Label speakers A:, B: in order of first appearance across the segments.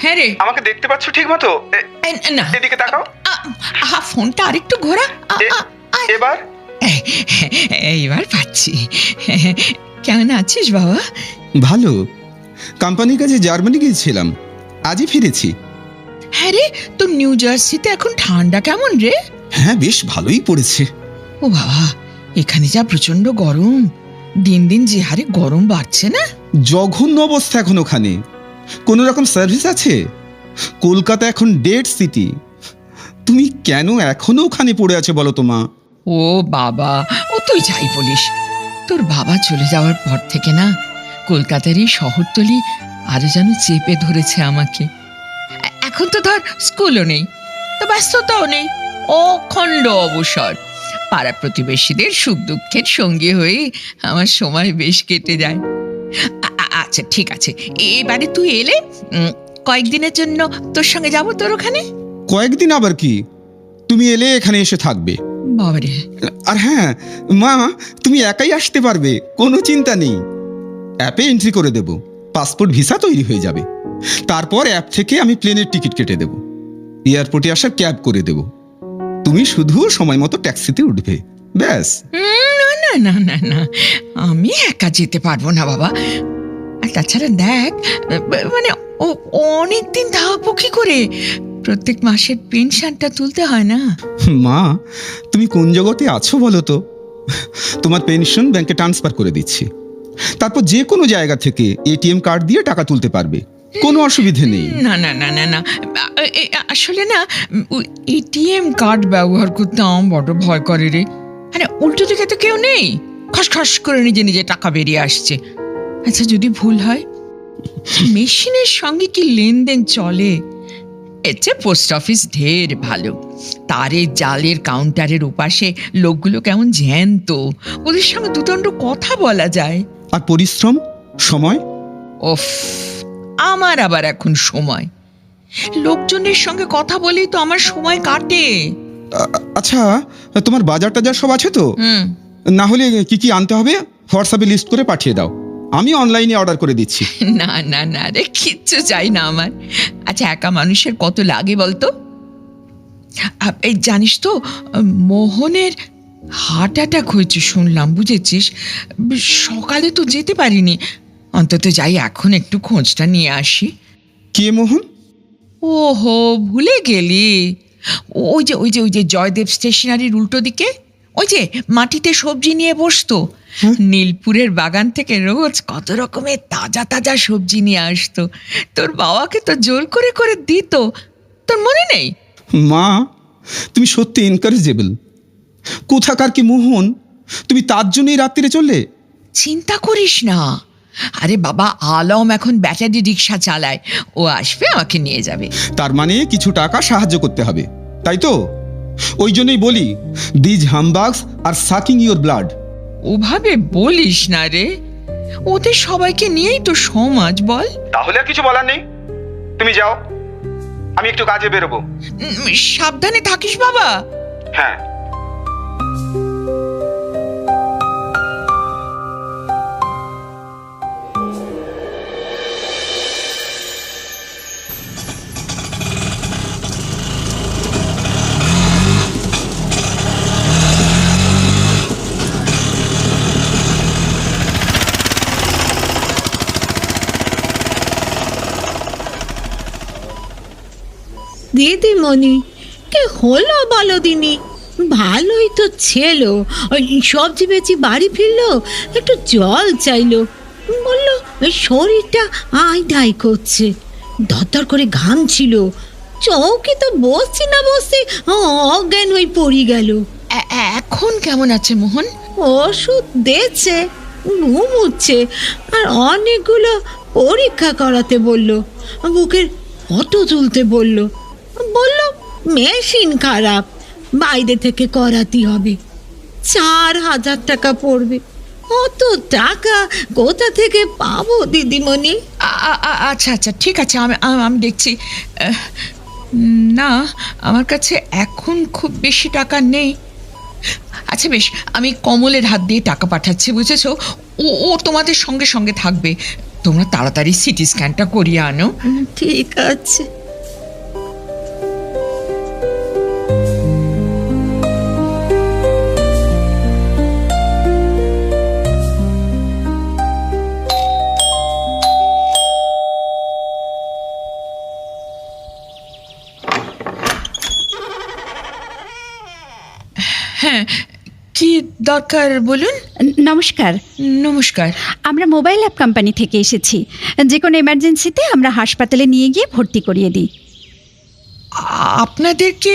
A: হ্যাঁ রে,
B: আমাকে দেখতে পাচ্ছ ঠিক মতো?
A: না,
B: এদিকে তাকাও।
A: ফোনটা আরেকটু ঘোরা।
B: এবার
A: এইবার পাচ্ছি। কেমন আছিস বাবা?
C: ভালো। কোম্পানির কাছে জার্মানি গিয়েছিলাম, আজই ফিরেছি।
A: হ্যাঁ রে, তো নিউ জার্সিতে এখন ঠান্ডা কেমন রে?
C: হ্যাঁ, বেশ ভালোই পড়েছে।
A: ও বাবা, এখানে যা প্রচন্ড গরম, দিন দিন যে হারে গরম বাড়ছে না।
C: জঘন্য অবস্থা এখন ওখানে। কোনো রকম সার্ভিস আছে? কলকাতা এখন ডেড সিটি। তুমি কেন এখনো ওখানে পড়ে আছে বলো তো মা?
A: ও বাবা, ও তুই যাই বলিস, তোর বাবা চলে যাওয়ার পর থেকে না কলকাতার এই শহরতলি আরো যেন চেপে ধরেছে আমাকে। এখন তো ধর স্কুলও নেই, তো ব্যস্ততাও নেই, অখণ্ড অবসর। পাড়া প্রতিবেশীদের সুখ দুঃখের সঙ্গী হয়ে আমার সময় বেশ কেটে যায়। আচ্ছা ঠিক আছে, এবারে তুই এলে কয়েকদিনের জন্য তোর সঙ্গে যাবো তোর ওখানে।
C: কয়েকদিন আবার কি? তুমি এলে এখানে এসে থাকবে।
A: বাবারে,
C: আর হ্যাঁ মা, তুমি একাই আসতে পারবে, কোনো চিন্তা নেই। অ্যাপে এন্ট্রি করে দেব, পাসপোর্ট ভিসা তৈরি হয়ে যাবে। তারপর অ্যাপ থেকে আমি প্লেনের টিকিট কেটে দেব, এয়ারপোর্টে আসার ক্যাব করে দেব। তুমি শুধু সময় মতো ট্যাক্সিতে উঠবে, ব্যাস।
A: না না না না না, আমি একা যেতে পারবো না বাবা। আর তাছাড়া দেখ, মানে ও অনেক দিন থাকবো কি করে? প্রত্যেক মাসের পেনশনটা তুলতে হয় না।
C: মা, তুমি কোন জগতে আছো বলো তো? তোমার পেনশন ব্যাংকে ট্রান্সফার করে দিচ্ছি, তারপর যে কোনো জায়গা থেকে এটিএম কার্ড দিয়ে টাকা তুলতে পারবে, কোনো অসুবিধে নেই।
A: না না না না না, আসলে না এটিএম কার্ড ব্যবহার করতে আমার বড় ভয় করে রে। মানে উল্টো দিকে তো কেউ নেই, খসখস করে নিজে নিজে টাকা বেরিয়ে আসছে। আচ্ছা যদি ভুল হয়, মেশিনের সঙ্গে কি লেনদেন চলে? এর চেয়ে পোস্ট অফিস ঢের ভালো। তারে জালের কাউন্টারের ওপাশে লোকগুলো কেমন জ্যান্ত, ওদের সঙ্গে দুদণ্ড কথা বলা যায়।
C: আর পরিশ্রম, সময়?
A: ওফ, আমার আবার এখন সময়? লোকজনের সঙ্গে কথা বলেই তো আমার সময় কাটে।
C: আচ্ছা, তোমার বাজার টাজার সব আছে তো? না হলে কি কি আনতে হবে হোয়াটসঅ্যাপে লিস্ট করে পাঠিয়ে দাও, আমি অনলাইনে অর্ডার করে দিচ্ছি।
A: না না না রে, কিচ্ছু চাই না আমার। আচ্ছা, একা মানুষের কত লাগে বলতো? এই জানিস তো, মোহনের হার্ট অ্যাটাক হয়েছে শুনলাম, বুঝেছিস? সকালে তো যেতে পারিনি, অন্তত যাই এখন একটু খোঁজটা নিয়ে আসি।
C: কে মোহন?
A: ওহো, ভুলে গেলি? ওই যে জয়দেব স্টেশনারির উল্টো দিকে, ওই যে মাটিতে সবজি নিয়ে বসতো, নীলপুরের বাগান থেকে রোজ কত রকমের তাজা তাজা সবজি নিয়ে আসতো। তোর বাবাকে তো জোর করে করে দিত, তোর মনে নেই?
C: মা, তুমি সত্যি এনকারেজেবল। কোথাকার কি মোহন, তুমি তার জন্যই রাত্রিরে চললে?
A: চিন্তা করিস না, আরে বাবা আলম এখন ব্যাটারি রিক্সা চালায়, ও আসবে আমাকে নিয়ে যাবে।
C: তার মানে কিছু টাকা সাহায্য করতে হবে, তাই তো? ওই জন্যই বলি, these humbugs are sucking your blood.
A: ওভাবে বলিস না রে, ওদের সবাইকে নিয়েই তো সমাজ, বল।
B: তাহলে আর কিছু বলার নেই, তুমি যাও, আমি একটু কাজে বেরোবো।
A: সাবধানে থাকিস বাবা।
B: হ্যাঁ।
D: দিদিমণি, কে হলো বলো দিনি? ভালোই তো ছিল, ওই সবজি বেচি বাড়ি ফিরলো, একটু জল চাইলো, বললো শরীরটা আই ঢাই করছে, দরদর করে ঘামছিল, চৌকি তো বসছি না বসছি অজ্ঞান হয়ে পড়ে গেল।
A: এখন কেমন আছে মোহন?
D: ওষুধ দিচ্ছে, ঘুমুচ্ছে, আর অনেকগুলো পরীক্ষা করাতে বললো, বুকের ফটো তুলতে বললো, বললো মেশিন খারাপ, বাইরে থেকে করাতে হবে, 4,000 টাকা পড়বে। অত টাকা কোথা থেকে পাবো দিদিমণি?
A: আচ্ছা আচ্ছা ঠিক আছে, আমি দেখছি। না, আমার কাছে এখন খুব বেশি টাকা নেই। আচ্ছা বেশ, আমি কমলের হাত দিয়ে টাকা পাঠাচ্ছি, বুঝেছো? ও তোমাদের সঙ্গে সঙ্গে থাকবে, তোমরা তাড়াতাড়ি সিটি স্ক্যানটা করিয়ে আনো।
D: ঠিক আছে।
A: হ্যাঁ, কি দরকার বলুন।
E: নমস্কার,
A: নমস্কার।
E: আমরা মোবাইল অ্যাপ কোম্পানি থেকে এসেছি। যে কোনো এমার্জেন্সিতে আমরা হাসপাতালে নিয়ে গিয়ে ভর্তি করিয়ে দিই।
A: আপনাদেরকে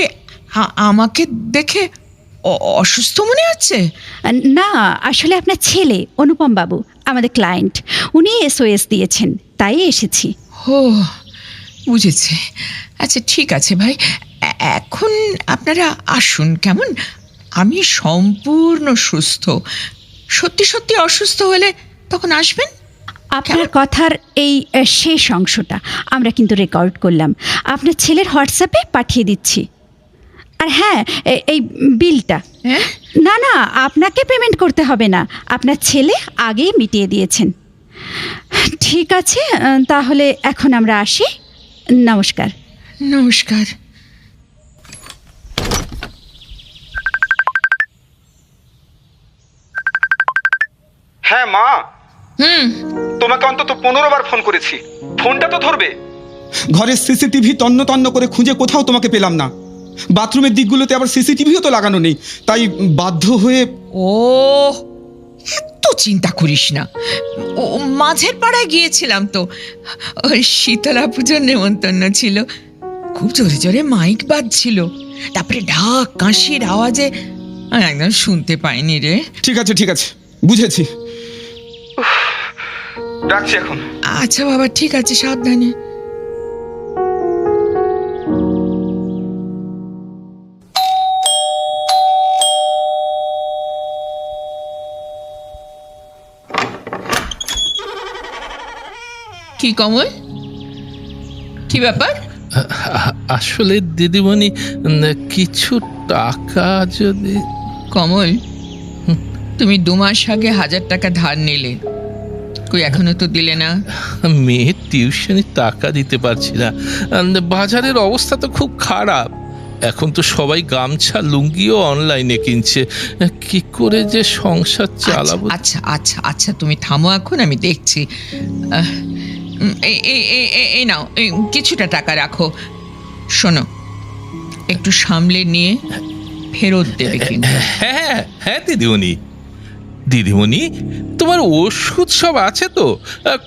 A: আমাকে দেখে অসুস্থ মনে হচ্ছে?
E: না, আসলে আপনার ছেলে অনুপম বাবু আমাদের ক্লায়েন্ট, উনি SOS দিয়েছেন, তাই এসেছি।
A: ও, বুঝেছি। আচ্ছা ঠিক আছে ভাই, এখন আপনারা আসুন কেমন। আমি সম্পূর্ণ সুস্থ। সত্যি সত্যি অসুস্থ হলে তখন আসবেন।
E: আপনার কথার এই শেষ অংশটা আমরা কিন্তু রেকর্ড করলাম, আপনার ছেলের হোয়াটসঅ্যাপে পাঠিয়ে দিচ্ছি। আর হ্যাঁ, এই বিলটা,
A: হ্যাঁ,
E: না না, আপনাকে পেমেন্ট করতে হবে না, আপনার ছেলে আগেই মিটিয়ে দিয়েছেন। ঠিক আছে, তাহলে এখন আমরা আসি। নমস্কার।
A: নমস্কার।
B: হ্যাঁ মা,
A: হুম,
B: তোমাকে অন্তত 15 বার ফোন করেছি, ফোনটা তো ধরবে।
C: ঘরের সিসিটিভি তন্ন তন্ন করে খুঁজে কোথাও তোমাকে পেলাম না। বাথরুমের দিকগুলোতে আবার সিসিটিভিও তো লাগানো নেই, তাই বাধ্য হয়ে।
A: ও, এত চিন্তা করিস না। ও, মাঝের পাড়ায় গিয়েছিলাম তো, ওই শীতলা পুজোর নেমন্তন্ন ছিল। খুব জোরে জোরে মাইক বাজছিল, তারপরে ঢাক কাশির আওয়াজে আমি একদম শুনতে পাইনি রে।
C: ঠিক আছে ঠিক আছে, বুঝেছি।
B: রাখছি এখন।
A: আচ্ছা বাবা, ঠিক আছে, সাবধানে। কি কমল, কি ব্যাপার?
F: আসলে দিদিমণি, কিছু টাকা যদি।
A: কমল, তুমি 2 মাস আগে 1000 টাকা ধার নিলে, কই এখনো তো দিলে না?
F: মেয়ের টিউশনি টাকা দিতে পারছি না, বাজারের অবস্থা তো খুব খারাপ। এখন তো সবাই গামছা লুঙ্গিও অনলাইনে কিনছে, কি করে যে সংসার চালাবো।
A: আচ্ছা আচ্ছা আচ্ছা, তুমি থামো এখন, আমি দেখছি। এই নাও, কিছুটা টাকা রাখো। শোনো, একটু সামলে নিয়ে ফেরত দেবে কিন্তু।
F: হ্যাঁ হ্যাঁ দিদিমণি, দিদিমণি তোমার ওষুধ সব আছে তো?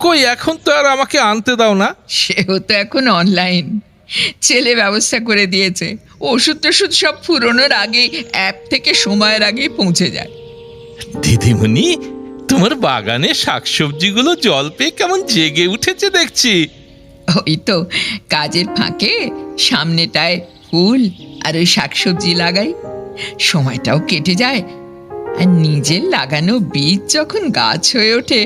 F: কই এখন তো আর আমাকে আনতে দাও না।
A: সেও তো এখন অনলাইন, ছেলে ব্যবস্থা করে দিয়েছে। ওষুধ টষুধ সব ফুরোনোর আগেই অ্যাপ থেকে সময়ের আগেই পৌঁছে যায়।
F: দিদিমণি, তোমার বাগানে শাকসবজিগুলো জল পেয়ে কেমন জেগে উঠেছে দেখছি।
A: ওই তো কাজের ফাঁকে সামনেটায় ফুল আর ওই শাকসবজি লাগাই, সময়টাও কেটে যায়। আর নিজের লাগানো বীজ যখন গাছ হয়ে ওঠে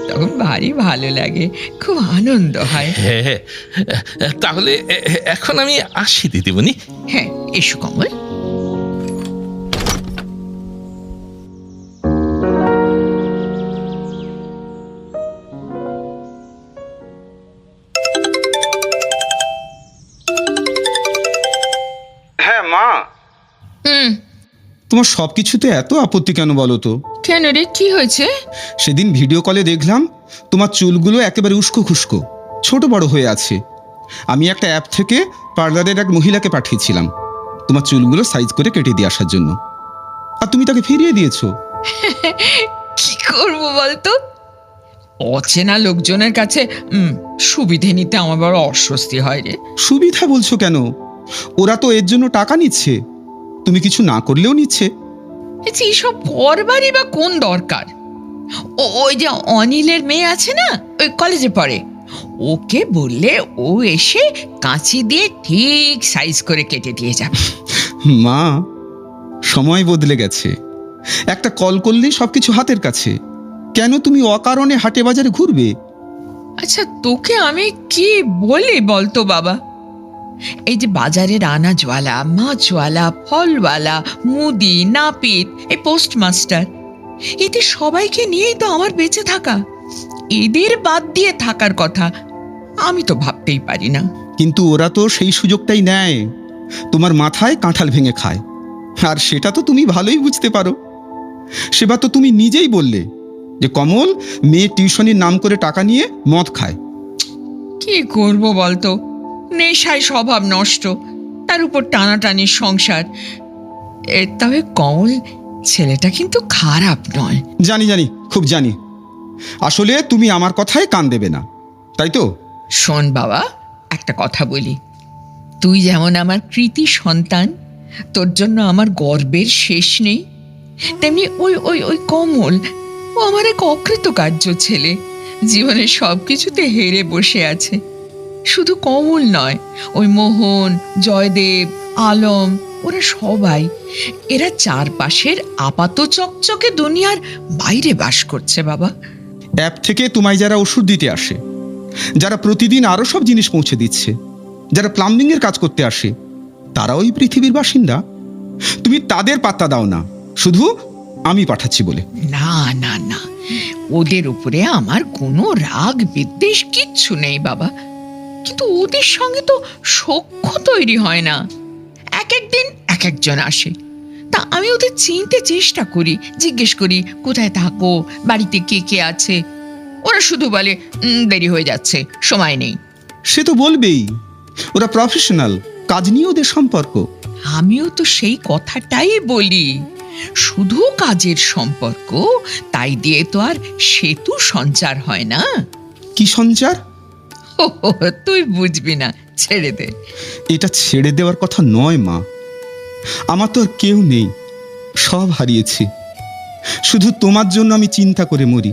A: তখন ভারী ভালো লাগে, খুব আনন্দ হয়।
F: হ্যাঁ, তাহলে এখন আমি আসি দিদিমণি।
A: হ্যাঁ, এসো কমল।
B: হ্যাঁ মা,
A: হুম,
C: তোমার সব কিছুতে এত আপত্তি কেন বলো তো?
A: কেন রে, কি হয়েছে?
C: সেদিন ভিডিও কলে দেখলাম তোমার চুলগুলো একেবারে উস্কো খুস্কো, ছোট বড় হয়ে আছে। আমি একটা অ্যাপ থেকে পার্লারের এক মহিলাকে পাঠিয়েছিলাম তোমার চুলগুলো সাইজ করে কেটে দিয়ে আসার জন্য, আর তুমি তাকে ফিরিয়ে দিয়েছো।
A: কি করবো বলতো, অচেনা লোকজনের কাছে সুবিধে নিতে আমার বড় অস্বস্তি হয় রে।
C: সুবিধা বলছো কেন? ওরা তো এর জন্য টাকা নিচ্ছে, তুমি কিছু না করলেও নিচ্ছে।
A: এইসব করবারই বা কোন দরকার? ওই যে অনিলের মেয়ে আছে না, ওই কলেজে পড়ে, ওকে বললে ও এসে কাঁচি দিয়ে ঠিক সাইজ করে কেটে দিয়ে যাবে।
C: মা, সময় বদলে গেছে, একটা কল করলেই সবকিছু হাতের কাছে। কেন তুমি অকারণে হাটে বাজারে ঘুরবে?
A: আচ্ছা তোকে আমি কি বলি বলতো বাবা, এই যে বাজারের আনাজওয়ালা, মাছওয়ালা, ফলওয়ালা, মুদি, নাপিত, এই পোস্টমাস্টার, এতে সবাইকে নিয়েই তো আমার বেঁচে থাকা। এদের বাদ দিয়ে থাকার কথা আমি তো ভাবতেই পারি না।
C: কিন্তু ওরা তো সেই সুযোগটাই নেয়, তোমার মাথায় কাঁঠাল ভেঙে খায়। আর সেটা তো তুমি ভালোই বুঝতে পারো। সেবার তো তুমি নিজেই বললে যে কমল মেয়ে টিউশনির নাম করে টাকা নিয়ে মদ খায়।
A: কি করব বলতো, নেশায় স্বভাব নষ্ট, তার উপর টানাটানির সংসার। তবে কমল ছেলেটা কিন্তু খারাপ নয়।
C: জানি জানি, খুব জানি। আসলে তুমি আমার কথায় কান দেবে না, তাই তো?
A: শোন বাবা, একটা কথা বলি, তুই যেমন আমার কৃতি সন্তান, তোর জন্য আমার গর্বের শেষ নেই, তেমনি ওই ওই ওই কমল, ও আমার এক অকৃতকার্য ছেলে, জীবনের সব কিছুতে হেরে বসে আছে। শুধু কমল নয়, ওই মোহন, জয়দেব, আলম, ওরা সবাই, এরা চারপাশের আপাত চকচকে দুনিয়ার বাইরে বাস করছে বাবা।
C: অ্যাপ থেকে তোমায় যারা ওষুধ দিতে আসে, যারা প্রতিদিন আরও সব জিনিস পৌঁছে দিচ্ছে, যারা প্লাম্বিংয়ের কাজ করতে আসে, তারা ওই পৃথিবীর বাসিন্দা। তুমি তাদের পাত্তা দাও না, শুধু আমি পাঠাচ্ছি বলে।
A: না না না, ওদের উপরে আমার কোনো রাগ বিদ্বেষ কিচ্ছু নেই বাবা, কিন্তু ওদের সঙ্গে তো সখ্য তৈরি হয় না। এক একদিন এক একজন আসে, তা আমি ওদের চিনতে চেষ্টা করি, জিজ্ঞেস করি কোথায় থাকো, বাড়িতে কে কে আছে। ওরা শুধু বলে দেরি হয়ে যাচ্ছে, সময় নেই।
C: সে তো বলবেই, ওরা প্রফেশনাল, কাজ নিয়ে ওদের সম্পর্ক।
A: আমিও তো সেই কথাটাই বলি, শুধু কাজের সম্পর্ক, তাই দিয়ে তো আর সেতু সঞ্চার হয় না।
C: কি সঞ্চার?
A: তুই বুঝবি না, ছেড়ে দে।
C: এটা ছেড়ে দেওয়ার কথা নয় মা। আমার তো আর কেউ নেই, সব হারিয়েছি। শুধু তোমার জন্য আমি চিন্তা করে মরি।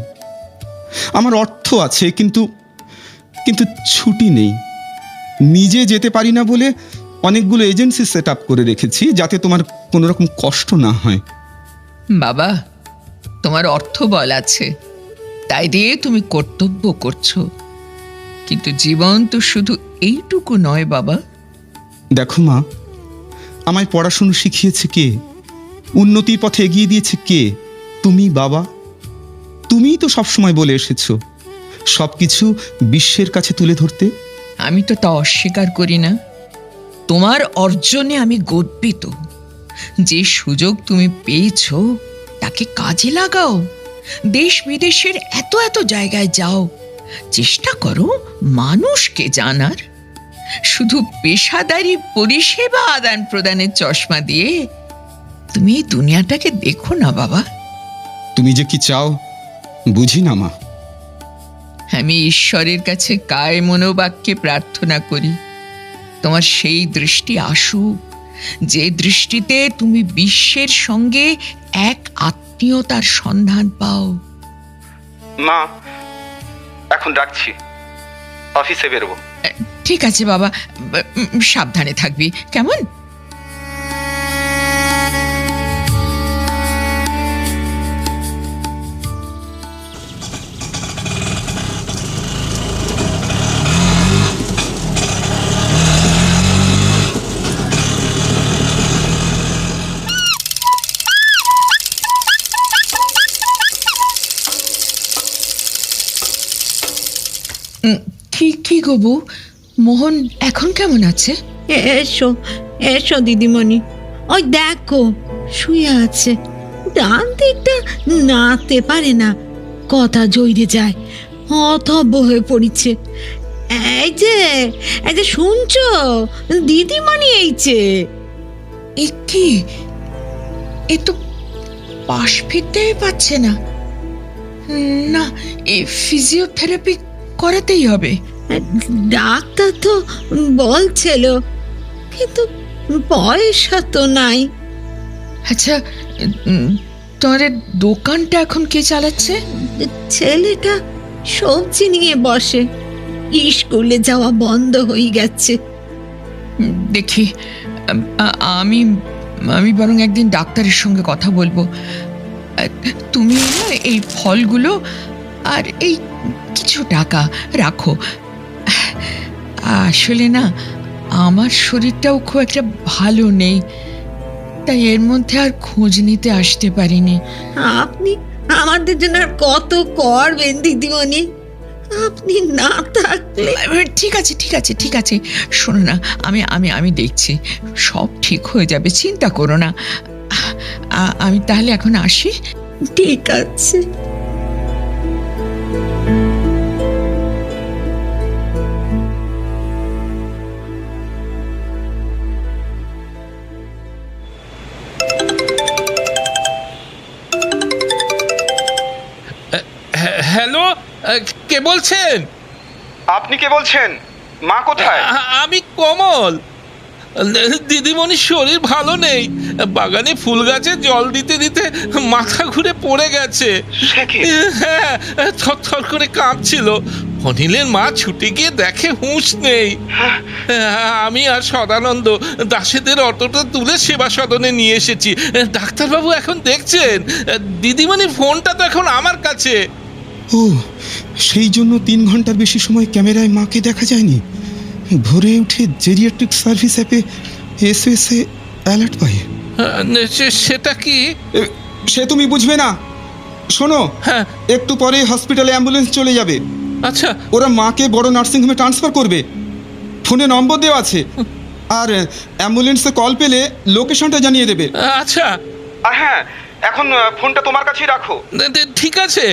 C: আমার অর্থ আছে, কিন্তু কিন্তু ছুটি নেই। নিজে যেতে পারি না বলে অনেকগুলো এজেন্সি সেট আপ করে রেখেছি, যাতে তোমার কোনো রকম কষ্ট না হয়।
A: বাবা, তোমার অর্থ বল আছে, তাই দিয়ে তুমি কর্তব্য করছো, কিন্তু জীবন তো শুধু এইটুকু নয় বাবা।
C: দেখো মা, আমায় পড়াশুনো শিখিয়েছে কে? উন্নতির পথে এগিয়ে দিয়েছে কে? তুমি বাবা। তুমিই তো সবসময় বলে এসেছো সব কিছু বিশ্বের কাছে তুলে ধরতে।
A: আমি তো তা অস্বীকার করি না। তোমার অর্জনে আমি গর্বিত। যে সুযোগ তুমি পেয়েছো তাকে কাজে লাগাও, দেশ বিদেশের এত এত জায়গায় যাও, চেষ্টা করো মানুষকে জানার। শুধু পেশাদারি পরিষেবা আদান প্রদানের চশমা দিয়ে তুমি এই দুনিয়াটাকে দেখো না বাবা।
C: তুমি যে কি চাও বুঝি না মা।
A: আমি ঈশ্বরের কাছে কায় মনোবাক্যে প্রার্থনা করি, তোমার সেই দৃষ্টি আসুক, যে দৃষ্টিতে তুমি বিশ্বের সঙ্গে এক আত্মীয়তার সন্ধান পাও।
B: মা, এখন রাখছি, অফিসে বেরোবো।
A: ঠিক আছে বাবা, সাবধানে থাকবি কেমন? কি গো বউ, মোহন এখন কেমন আছে?
D: এসো এসো দিদিমণি, ওই দেখো শুয়ে আছে, ডান দিকটা নাড়তে পারে না, কথা জড়িয়ে যায়, হতভম্ব হয়ে পড়িছে। এই যে শুনছো দিদিমণি, এইছে।
A: এ কি, এ তো পাশ ফিরতেই পারছে না। না, এ ফিজিওথেরাপি করাতেই হবে।
D: ডাক্তার তো বলছিল, কিন্তু পয়সা তো নাই।
A: আচ্ছা, তোমাদের দোকানটা এখন কে চালাচ্ছে?
D: ছেলেটা সবজি নিয়ে বসে, স্কুলে যাওয়া বন্ধ হয়ে গেছে।
A: দেখি, আমি আমি বরং একদিন ডাক্তারের সঙ্গে কথা বলবো। তুমি না এই ফলগুলো আর এই কিছু টাকা রাখো। আসলে না, আমার শরীরটাও খুব একটা ভালো নেই, তাই এর মধ্যে আর খোঁজ নিতে আসতে পারিনি।
D: আপনি আমাদের জন্য আর কত করবেন দিদিমণি? আপনি না থাকলে।
A: ঠিক আছে ঠিক আছে ঠিক আছে, শোনো না, আমি আমি আমি দেখছি, সব ঠিক হয়ে যাবে, চিন্তা করো না। আমি তাহলে এখন আসি।
D: ঠিক আছে।
F: হ্যালো, কে বলছেন?
B: আপনি কে বলছেন? মা কোথায়?
F: আমি কমল। দিদিমণির শরীর ভালো নেই, বাগানে ফুল গাছে জল দিতে দিতে মাথা ঘুরে পড়ে গেছে।
B: সে কি?
F: হ্যাঁ, থরথর করে কাঁপছিল। অনিলের মা ছুটে গিয়ে দেখে হুঁশ নেই। আমি আর সদানন্দ দাসেদের অটোটা তুলে সেবা সদনে নিয়ে এসেছি। ডাক্তারবাবু এখন দেখছেন। দিদিমণির ফোনটা তো এখন আমার কাছে।
C: ও, সেই জন্য 3 ঘন্টার বেশি সময় ক্যামেরায় মাকে দেখা যায়নি। ভোরে উঠে জেরিয়াট্রিক সার্ভিস অ্যাপে এসএসএ অ্যালার্ট পাই।
F: সেটা কি?
C: সে তুমি বুঝবে না। শোনো,
F: হ্যাঁ।
C: একটু পরে হসপিটালে অ্যাম্বুলেন্স চলে যাবে।
F: আচ্ছা।
C: ওরা মাকে বড় নার্সিংহোমে ট্রান্সফার করবে। ফোনে নম্বর দেওয়া আছে, আর অ্যাম্বুলেন্সে কল পেলে লোকেশনটা জানিয়ে দেবে।
F: আচ্ছা।
B: আর হ্যাঁ, এখন ফোনটা তোমার কাছেই রাখো।
F: ঠিক আছে।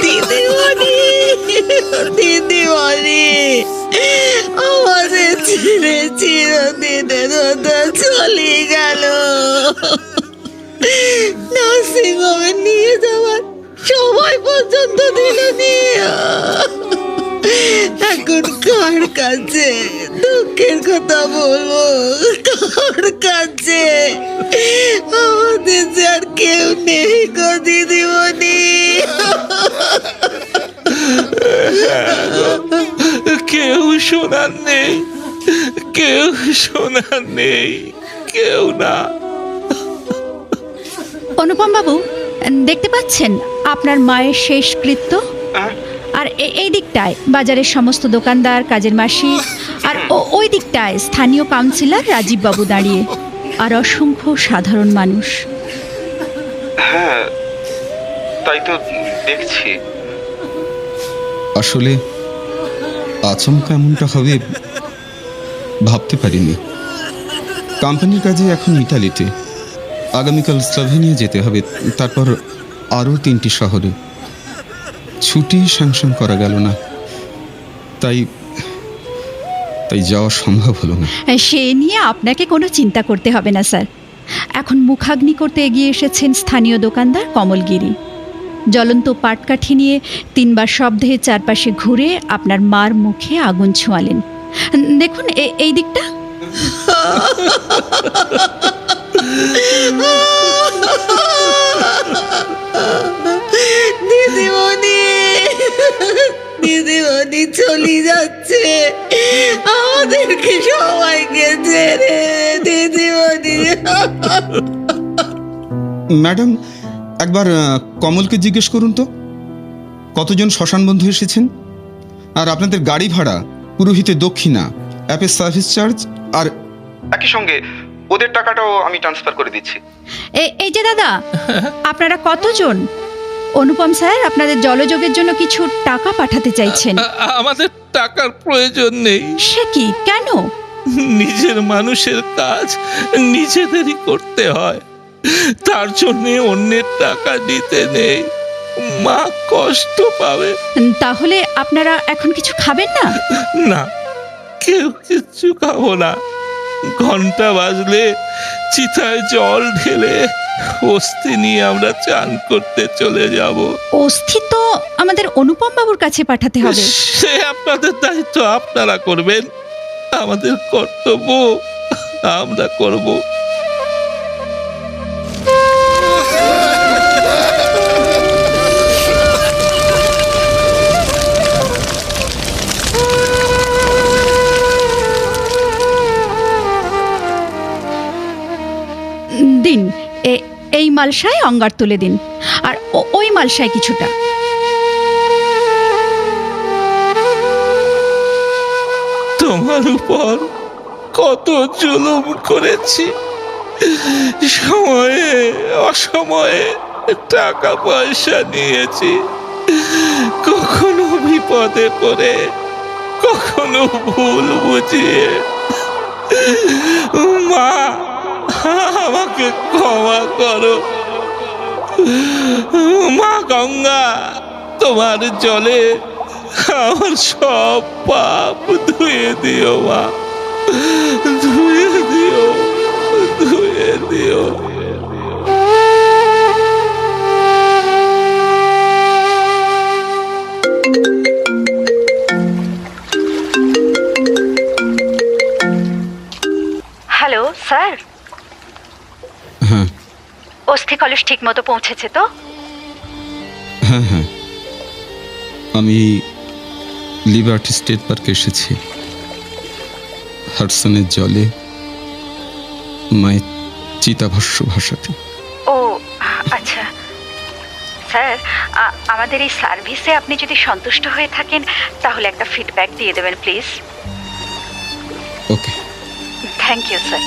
D: দিদিমণি, দিদিমণি, আমাদের ছেড়ে চিরদিনের মতো চলে গেল। নার্সিংহোমে নিয়ে যাওয়ার সময় পর্যন্ত দিলনি। এখন কার কাছে দুঃখের কথা বলবো, কার কাছে? আমাদের যে আর কেউ নেই গো দিদিমণি।
F: কেউ শোনার নেই, কেউ শোনার নেই, কেউ না।
E: অনুপম বাবু, দেখতে পাচ্ছেন আপনার মায়ের শেষকৃত্য? আর এই দিকটায় বাজারের সমস্ত দোকানদার, কাজের মাসি, আর ওই দিকটায় স্থানীয় কাউন্সিলর রাজীব বাবু দাঁড়িয়ে, আর অসংখ্য সাধারণ মানুষ।
B: হ্যাঁ, তাই তো দেখছি।
C: আসলে আচমকা এমনটা হবে ভাবতে পারিনি। কোম্পানির কাজে এখন ইটালিতে, আগামীকাল স্লোভেনিয়া যেতে হবে, তারপর আরও 3টি শহরে। ছুটি স্যাংশন করা গেল না, তাই যাওয়া সম্ভব হলো না।
E: সে নিয়ে আপনাকে কোনো চিন্তা করতে হবে না স্যার। এখন মুখাগ্নি করতে এগিয়ে এসেছেন স্থানীয় দোকানদার কমলগিরি। জ্বলন্ত পাটকাঠি নিয়ে 3বার শব্দে চারপাশে ঘুরে আপনার মার মুখে আগুন ছোঁয়ালেন। দেখুন এই দিকটা।
D: দিদিমণি, দিদিমণি চলে যাচ্ছে আমাদেরকে সবাইকে ছেড়ে। দিদিমণি।
C: ম্যাডাম, একবার কমলকে জিজ্ঞেস করুন তো কতজন শ্মশান বন্ধু এসেছেন, আর আপনাদের গাড়ি ভাড়া, পুরোহিতে দক্ষিণা, অ্যাপের সার্ভিস চার্জ, আর
B: একই সঙ্গে ওদের টাকাটাও আমি ট্রান্সফার করে দিচ্ছি।
E: এই যে দাদা, আপনারা কতজন? অনুপম স্যার আপনাদের জলযোগের জন্য কিছু টাকা পাঠাতে চাইছেন।
F: আমাদের টাকার প্রয়োজন নেই।
E: সে কি, কেন?
F: নিজের মানুষের কাজ নিজেদেরই করতে হয়, তার জন্য অন্যের টাকা দিতে নেই। মা কষ্ট পাবে।
E: তাহলে আপনারা এখন কিছু খাবেন না?
F: না, কেউ কিচ্ছু খাবো না। ঘন্টা বাজলে চিতায় জল ঢেলে অস্থি নিয়ে আমরা চান করতে চলে যাব।
E: অস্থি তো আমাদের অনুপম বাবুর কাছে পাঠাতে হবে।
F: সে আপনাদের দায়িত্ব আপনারা করবেন, আমাদের কর্তব্য আমরা করব।
E: দিন এই মালসায় অঙ্গার তুলে দিন, আর ওই মালসায় কিছুটা।
F: তোমার উপর কত জুলুম করেছি, সময়ে অসময়ে টাকা পয়সা নিয়েছি, কখনো বিপদে পড়ে, কখনো ভুল বুঝিয়ে। মা, আমাকে ক্ষমা করো। মা গঙ্গা, তোমার জলে আমার সব পাপ ধুয়ে দিও মা, ধুয়ে দিও, ধুয়ে দিও।
E: হ্যালো স্যার,
C: হ্যাঁ
E: অস্থি কলস ঠিক মতো পৌঁছেছে তো?
C: হ্যাঁ হ্যাঁ, আমি লিবার্টি স্টেট পার্কে এসেছি। হাডসনের জলে মায়ের চিতাভস্য ভাসাতে।
E: ও আচ্ছা স্যার, আমাদের এই সার্ভিসে আপনি যদি সন্তুষ্ট হয়ে থাকেন তাহলে একটা ফিডব্যাক দিয়ে দেবেন please.
C: Okay.
E: Thank you sir.